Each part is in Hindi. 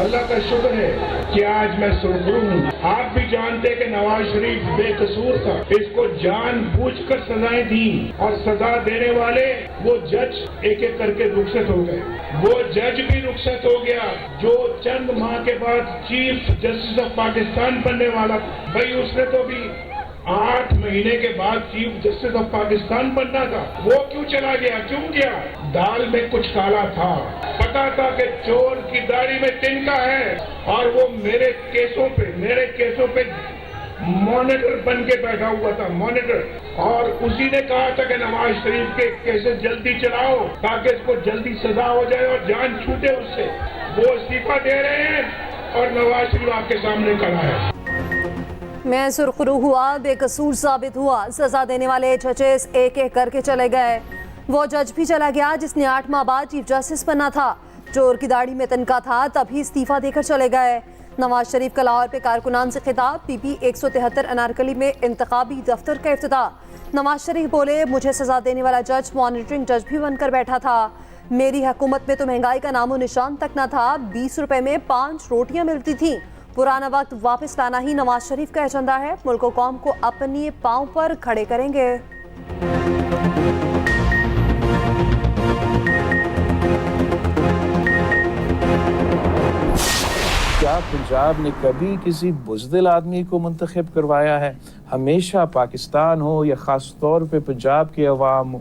अल्लाह का शुक्र है कि आज मैं सुरखरू हूँ। आप भी जानते हैं कि नवाज शरीफ बेकसूर था, इसको जानबूझकर सजाएं दी और सजा देने वाले वो जज एक एक करके रुखसत हो गए। वो जज भी रुखसत हो गया जो चंद माह के बाद चीफ जस्टिस ऑफ पाकिस्तान बनने वाला था। भाई उसने तो भी 8 महीने के बाद चीफ जस्टिस ऑफ पाकिस्तान बनना था, वो क्यों चला गया? क्यों गया? दाल में कुछ काला था, पता था कि चोर की दाढ़ी में तिनका है और वो मेरे केसों पे मॉनिटर बन के बैठा हुआ था, मॉनिटर। और उसी ने कहा था कि नवाज शरीफ के केसेस जल्दी चलाओ ताकि इसको जल्दी सजा हो जाए और जान छूटे उससे। वो इस्तीफा दे रहे हैं और नवाज शरीफ आपके सामने खड़ा है। मैं सुरखरू हुआ, बेकसूर साबित हुआ, सजा देने वाले जजेस एक एक करके चले गए। वो जज भी चला गया जिसने 8 माह बाद चीफ जस्टिस बनना था। चोर की दाढ़ी में तनका था, तभी इस्तीफा देकर चले गए। नवाज शरीफ का लाहौर पे कारकुनान से खिताब, पीपी 173 अनारकली में इंतखाबी दफ्तर का इफ्तिताह। नवाज शरीफ बोले, मुझे सजा देने वाला जज मॉनिटरिंग जज भी बनकर बैठा था। मेरी हुकूमत में तो महंगाई का नामो निशान तक न था, 20 रुपए में 5 रोटियां मिलती थी। पुराना वक्त वापस लाना ही नवाज शरीफ का एजेंडा है। मुल्क और कौम को अपने पांव पर खड़े करेंगे। क्या पंजाब ने कभी किसी बुज़दिल आदमी को मुंतखब करवाया है? हमेशा पाकिस्तान हो या ख़ास तौर पे पंजाब के अवाम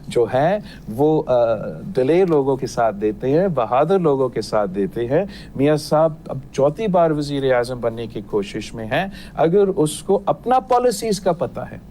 जो हैं वो दिलेर लोगों के साथ देते हैं, बहादुर लोगों के साथ देते हैं। मियाँ साहब अब 4थी बार वज़ीर आज़म बनने की कोशिश में हैं। अगर उसको अपना पॉलिसीज़ का पता है,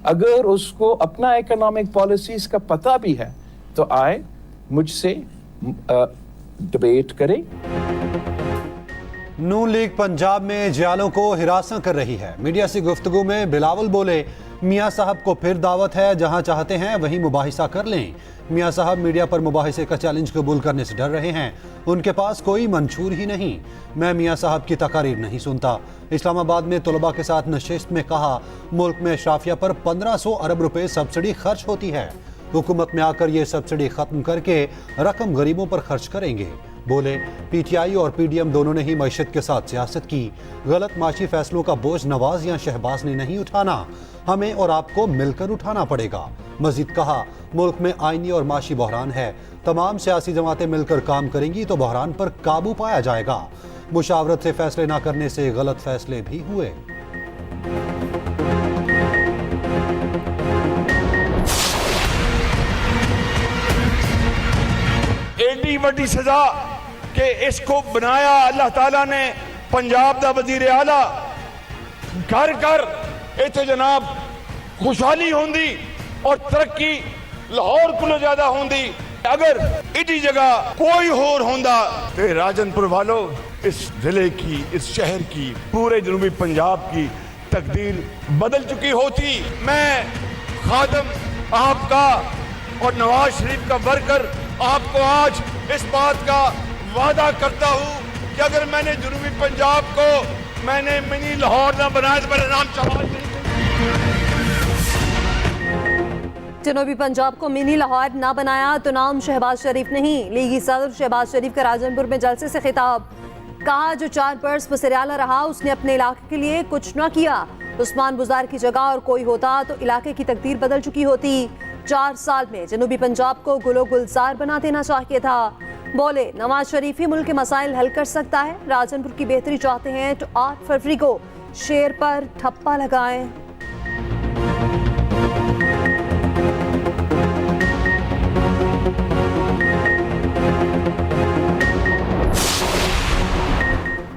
अगर उसको अपना इकोनॉमिक पॉलिसीज़ का पता भी है, तो आए मुझसे डिबेट करें। नून लीग पंजाब में जियालों को हिरासत कर रही है। मीडिया से गुफ्तगू में बिलावल बोले, मियाँ साहब को फिर दावत है, जहां चाहते हैं वहीं मुबाहिसा कर लें। मियाँ साहब मीडिया पर मुबाहिसे का चैलेंज कबूल करने से डर रहे हैं, उनके पास कोई मंशूर ही नहीं। मैं मियाँ साहब की तकारीर नहीं सुनता। इस्लामाबाद में तलबा के साथ नशिस्त में कहा, मुल्क में अशराफिया पर 1500 अरब रुपए सब्सिडी खर्च होती है। हुकूमत में आकर ये सब्सिडी खत्म करके रकम गरीबों पर खर्च करेंगे। बोले, पीटीआई और पीडीएम दोनों ने ही मईशत के साथ सियासत की। गलत माशी फैसलों का बोझ नवाज या शहबाज ने नहीं उठाना, हमें और आपको मिलकर उठाना पड़ेगा। मजीद कहा, मुल्क में आईनी और माशी बहरान है, तमाम सियासी जमातें मिलकर काम करेंगी तो बहरान पर काबू पाया जाएगा। मुशावरत से फैसले न करने से गलत फैसले भी हुए। एडी वड्डी सजा कि इसको बनाया अल्लाह ताला ने पंजाब दा वजीर आला। घर घर इत्थे जनाब खुशहाली होंदी और तरक्की लाहौर को ज्यादा होंदी। अगर इडी जगह कोई होर होंदा तो राजनपुर वालों, इस जिले की, इस शहर की, पूरे जनूबी पंजाब की तकदीर बदल चुकी होती। मैं खादम आपका और नवाज शरीफ का वर्कर आपको आज इस बात का वादा करता हूं कि अगर मैंने जनूबी पंजाब को मैंने मिनी लाहौर ना बनाया तो मेरा नाम शहबाज नहीं। जनूबी पंजाब को मिनी लाहौर ना बनाया तो नाम शहबाज शरीफ नहीं। लीगी सदर शहबाज शरीफ का राजनपुर में जलसे से खिताब, कहा जो 4 बरस वज़ीर-ए-आला रहा उसने अपने इलाके के लिए कुछ ना किया। उस्मान बुज़ार की जगह और कोई होता तो इलाके की तकदीर बदल चुकी होती। 4 साल में जनूबी पंजाब को गुलो गुलजार बना देना चाहिए था। बोले, नवाज शरीफ ही मुल्क के मसाइल हल कर सकता है। राजनपुर की बेहतरी चाहते हैं तो 8 फरवरी को शेर पर ठप्पा लगाएं।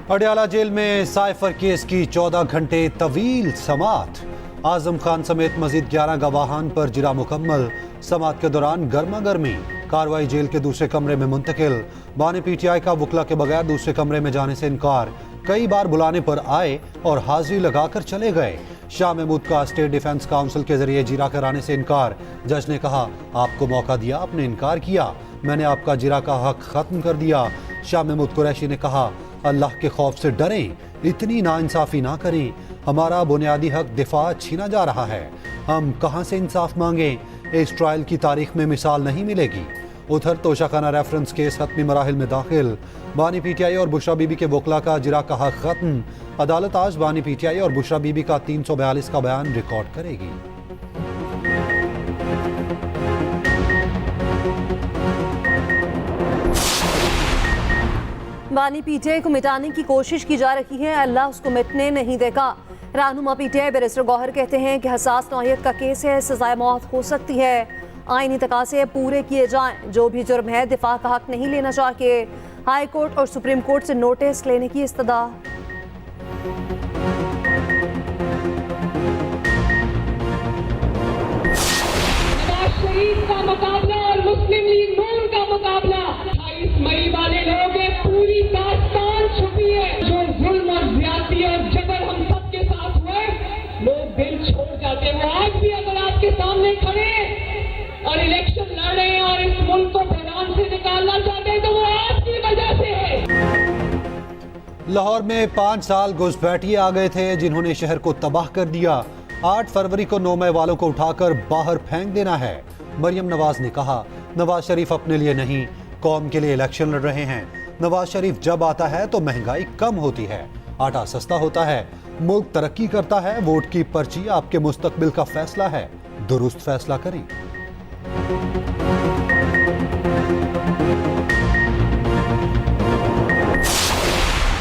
अडयाला जेल में साइफर केस की 14 घंटे तवील समात। आजम खान समेत मजीद 11 गवाहान पर जिरा मुकम्मल। समात के दौरान गर्मा गर्मी, कार्रवाई जेल के दूसरे कमरे में मुंतकिल। बानी पीटीआई का वकला के बगैर दूसरे कमरे में जाने से इनकार। कई बार बुलाने पर आए और हाजिरी लगाकर चले गए। शाह महमूद का स्टेट डिफेंस काउंसिल के जरिए जिरा कराने से इनकार। जज ने कहा, आपको मौका दिया, आपने इनकार किया, मैंने आपका जिरा का हक खत्म कर दिया। शाह महमूद कुरैशी ने कहा, अल्लाह के खौफ से डरें, इतनी नाइंसाफी ना करें। हमारा बुनियादी हक दिफा छीना जा रहा है, हम कहां से इंसाफ मांगें? इस ट्रायल की तारीख में मिसाल नहीं मिलेगी। उधर तोशाखाना रेफरेंस केस हतमी मराहिल में दाखिल। बानी पीटीआई और बुशरा बीबी के वकला का जिरा कहा खत्म। अदालत आज बानी पीटीआई और बुशरा बीबी का 342 का बयान रिकॉर्ड करेगी। बानी पीटीआई को मिटाने की कोशिश की जा रही है, अल्लाह उसको मिटने नहीं देगा। रहनुमा पीटीआई बैरिस्टर गौहर कहते हैं कि हसास नौयत का केस है, सजाए मौत हो सकती है। आईनी तकाज़े पूरे किए जाएं, जो भी जुर्म है दिफा का हक नहीं लेना चाहिए। हाई कोर्ट और सुप्रीम कोर्ट से नोटिस लेने की इस्तदा। नवाज शरीफ का मुकाबला और मुस्लिम लीग नून का मुकाबला 28 मई वाले लोग पूरी दास्तान छुपी है। जो जुल्म और ज्यादती और जबर हम सबके साथ हुए, लोग दिल छोड़ जाते हैं। वो आज भी अगर आपके सामने खड़े और इलेक्शन लड़ रहे हैं और इस मुल्क को बहरान से निकालना चाहते हैं, तो वो आपकी वजह से है। लाहौर में 5 साल घुसपैठिए आ गए थे जिन्होंने शहर को तबाह कर दिया। 8 फरवरी को 9 मई वालों को उठाकर बाहर फेंक देना है। मरियम नवाज ने कहा, नवाज शरीफ अपने लिए नहीं कौम के लिए इलेक्शन लड़ रहे हैं। नवाज शरीफ जब आता है तो महंगाई कम होती है, आटा सस्ता होता है, मुल्क तरक्की करता है। वोट की पर्ची आपके मुस्तकबिल का फैसला है, दुरुस्त फैसला करें।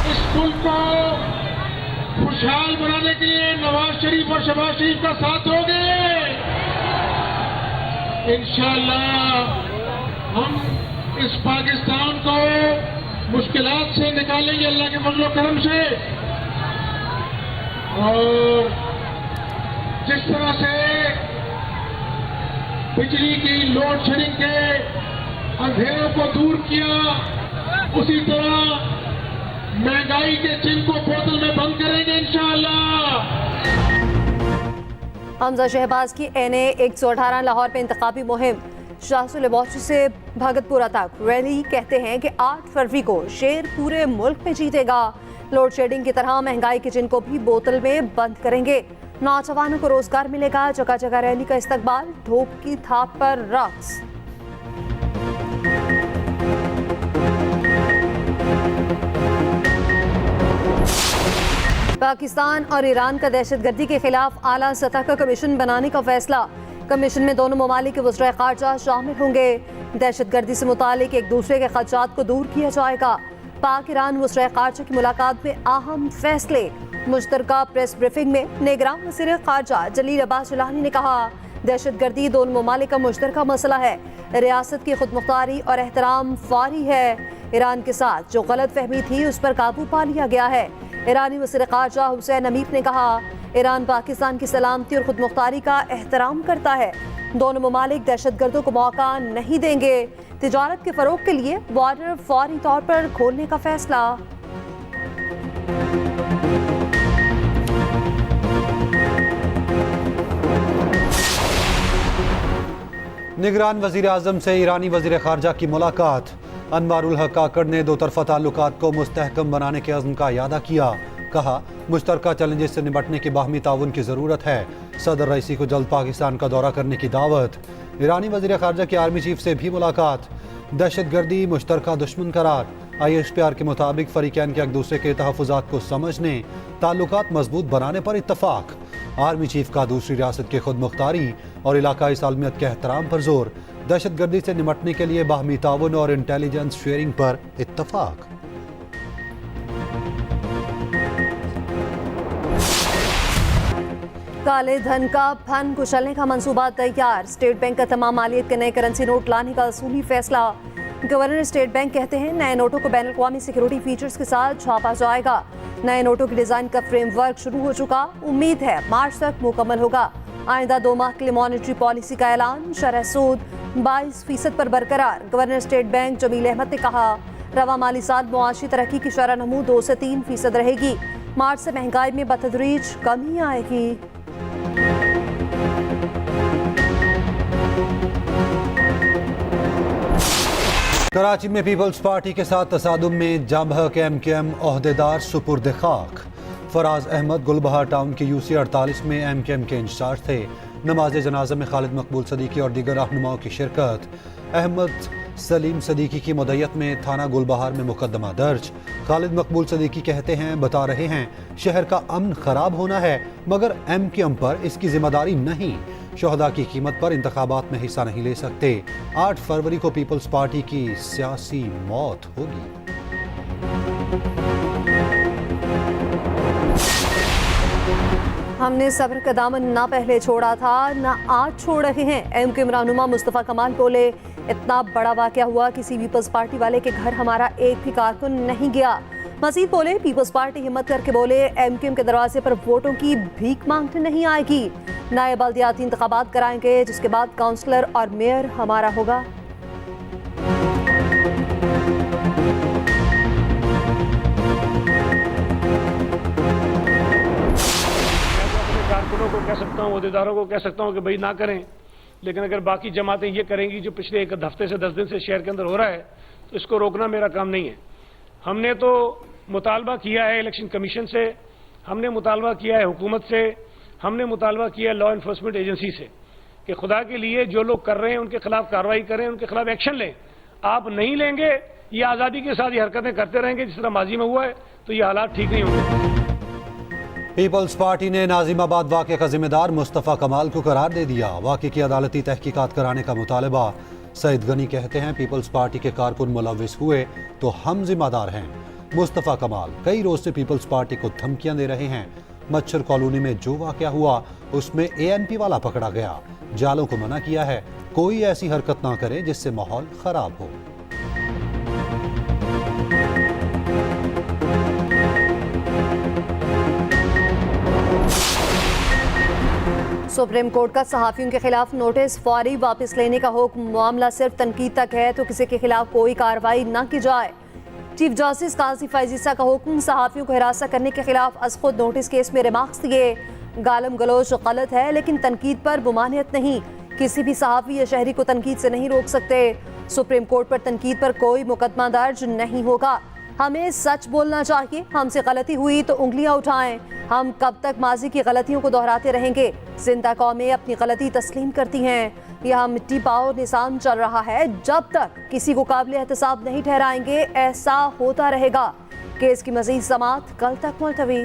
इस मुल्क को खुशहाल बनाने के लिए नवाज शरीफ और शहबाज शरीफ का साथ दोगे? इंशाअल्लाह हम इस पाकिस्तान को मुश्किलात से निकालेंगे अल्लाह के फजल करम से। और जिस तरह से बिजली की लोड शेडिंग के अंधेरों को दूर किया, उसी तरह महंगाई के चिन्ह को बोतल में बंद करेंगे इंशाअल्लाह। हमजा शहबाज की NA 118 लाहौर पे इंतखाबी मुहिम। शाहसू लेबॉर्ट्री से भगतपुरा तक रैली। कहते हैं कि 8 फरवरी को शेर पूरे मुल्क में जीतेगा। लोड शेडिंग की तरह महंगाई के चिन्ह को भी बोतल में बंद करेंगे। नौजवानों को रोजगार मिलेगा। जगह जगह रैली का इस्तकबाल, धूप की थाप पर रक्स। पाकिस्तान और ईरान का दहशतगर्दी के खिलाफ आला सतह का कमीशन बनाने का फैसला। कमीशन में दोनों ममालिक के वज़ीर ख़ारजा शामिल होंगे। दहशतगर्दी से मुतालिक एक दूसरे के खदशात को दूर किया जाएगा। पाक ईरान वज़ीर ख़ारजा की मुलाकात में अहम फैसले। मुश्तरका प्रेस ब्रीफिंग में निगरान वज़ीर ख़ारजा जलील अब्बास जिलानी ने कहा, दहशतगर्दी दोनों ममालिक का मुश्तरका मसला है। रियासत की खुदमुख्तारी और एहतराम फारी है। ईरान के साथ जो गलत फहमी थी उस पर काबू पा लिया गया है। ईरानी वज़ीर ख़ारजा हुसैन अमीर ने कहा, ईरान पाकिस्तान की सलामती और खुदमुख्तारी का एहतराम करता है। दोनों ममालिक दहशतगर्दों को मौका नहीं देंगे। तिजारत के फ़रोग के लिए बॉर्डर फौरी तौर पर खोलने का फैसला। निगरान वज़ीर आज़म से ईरानी वज़ीर ख़ारजा की मुलाकात। अनवारुल हक काकड़ ने दो तरफ़ा ताल्लुकात को मुस्तहकम बनाने के अज़्म का इयादा किया। कहा, मुश्तरका चैलेंजेस से निपटने के बाहमी ताउन की ज़रूरत है। सदर रईसी को जल्द पाकिस्तान का दौरा करने की दावत। ईरानी वज़ीर ख़ारजा की आर्मी चीफ से भी मुलाकात। दहशतगर्दी मुश्तरका दुश्मन करार। ISPR के मुताबिक फ़रीक़ैन के एक दूसरे के तहफ़्फ़ुज़ात को समझने, ताल्लुकात मजबूत बनाने पर इत्तफ़ाक़। आर्मी चीफ का दूसरी रियासत की खुदमुख्तारी और इलाकाई सालमियत के एहतराम पर जोर। दहशतगर्दी से निपटने के लिए बाहमी ताउन और इंटेलिजेंस शेयरिंग पर इत्तफ़ाक़। काले धन का फन कुचलने का मंसूबा तैयार। स्टेट बैंक का तमाम मालियत के नए करेंसी नोट लाने का असूली फैसला। गवर्नर स्टेट बैंक कहते हैं, नए नोटों को बैन अवी सिक्योरिटी फीचर्स के साथ छापा जाएगा। नए नोटों की डिजाइन का फ्रेमवर्क शुरू हो चुका। उम्मीद है मार्च तक मुकम्मल होगा। आइंदा 2 माह के लिए मॉनेटरी पॉलिसी का ऐलान। शरह सूद 22% पर बरकरार। Governor state bank Jamil Ahmed ने कहा, रवा माली साल मुआशी तरक्की की शरह नमू 2 से 3% रहेगी। मार्च से महंगाई में बतदरीज कमी आएगी। कराची में पीपल्स पार्टी के साथ तसादुम में जांबहक MKM ओहदेदार सुपुर्द खाक। फराज अहमद गुलबहार टाउन के UC 48 में MKM के इंचार्ज थे। नमाज जनाजा में खालिद मकबूल सदीकी और दीगर रहनुमाओं की शिरकत। अहमद सलीम सदीकी की मुद्दत में थाना गुलबहार में मुकदमा दर्ज। खालिद मकबूल सदीकी कहते हैं, बता रहे हैं शहर का अमन खराब होना है मगर MQM पर इसकी जिम्मेदारी नहीं। शोहदा की कीमत पर इंतखाबात में हिस्सा नहीं ले सकते। 8 फरवरी को पीपल्स पार्टी की सियासी मौत होगी। हमने सब्र का दामन ना पहले छोड़ा था ना आज छोड़ रहे हैं। MQM रहनुमा मुस्तफ़ा कमाल बोले, इतना बड़ा वाक़या हुआ, किसी पीपल्स पार्टी वाले के घर हमारा एक भी कारकुन नहीं गया। मजीद बोले, पीपल्स पार्टी हिम्मत करके बोले MQM के दरवाजे पर वोटों की भीख मांगने नहीं आएगी। नए बल्दियाती इंतखाबात कराएंगे जिसके बाद काउंसलर और मेयर हमारा होगा। कारकुनों को कह सकता हूँ, अहदेदारों को कह सकता हूँ कि भाई ना करें, लेकिन अगर बाकी जमातें ये करेंगी जो पिछले एक हफ्ते से 10 दिन से शहर के अंदर हो रहा है, तो इसको रोकना मेरा काम नहीं है। हमने तो मुतालबा किया है इलेक्शन कमीशन से, हमने मुतालबा किया है हुकूमत से, हमने मुतालबा किया है लॉ इन्फोर्समेंट एजेंसी से कि खुदा के लिए जो लोग कर रहे हैं उनके खिलाफ कार्रवाई करें, उनके खिलाफ एक्शन लें। आप नहीं लेंगे, ये आज़ादी के साथ ये हरकतें करते रहेंगे जिस तरह माजी में हुआ है, तो ये हालात ठीक नहीं होंगे। पीपल्स पार्टी ने नाजिमाबाद वाक़े का जिम्मेदार मुस्तफ़ा कमाल को करार दे दिया। वाक़े की अदालती तहकीकात कराने का मुतालबा। सईद गनी कहते हैं, पीपल्स पार्टी के कारकुन मुलविस हुए तो हम जिम्मेदार हैं। मुस्तफ़ा कमाल कई रोज से पीपल्स पार्टी को धमकियां दे रहे हैं। मच्छर कॉलोनी में जो वाक़या हुआ उसमें ANP वाला पकड़ा गया। जालों को मना किया है कोई ऐसी हरकत ना करे जिससे माहौल खराब हो। सुप्रीम कोर्ट का सहाफियों के खिलाफ नोटिस फौरी वापस लेने का हुक्म। मामला सिर्फ तनकीद तक है तो किसी के खिलाफ कोई कार्रवाई न की जाए। चीफ जस्टिस काजी फैज ईसा का हुक्म। सहाफियों को हिरासत करने के खिलाफ अज़खुद नोटिस केस में रिमार्क्स दिए। गालम गलोच गलत है लेकिन तनकीद पर मुमानियत नहीं। किसी भी सहाफी या शहरी को तनकीद से नहीं रोक सकते। सुप्रीम कोर्ट पर तनकीद पर कोई मुकदमा दर्ज नहीं होगा। हमें सच बोलना चाहिए। हमसे गलती हुई तो उंगलियां उठाएं। हम कब तक माजी की गलतियों को दोहराते रहेंगे? जिंदा कौमें अपनी गलती तस्लीम करती हैं। यहाँ मिट्टी पाओ निज़ाम चल रहा है। जब तक किसी को काबिल एहतसाब नहीं ठहराएंगे ऐसा होता रहेगा। केस की मज़ीद समाअत कल तक मुलतवी।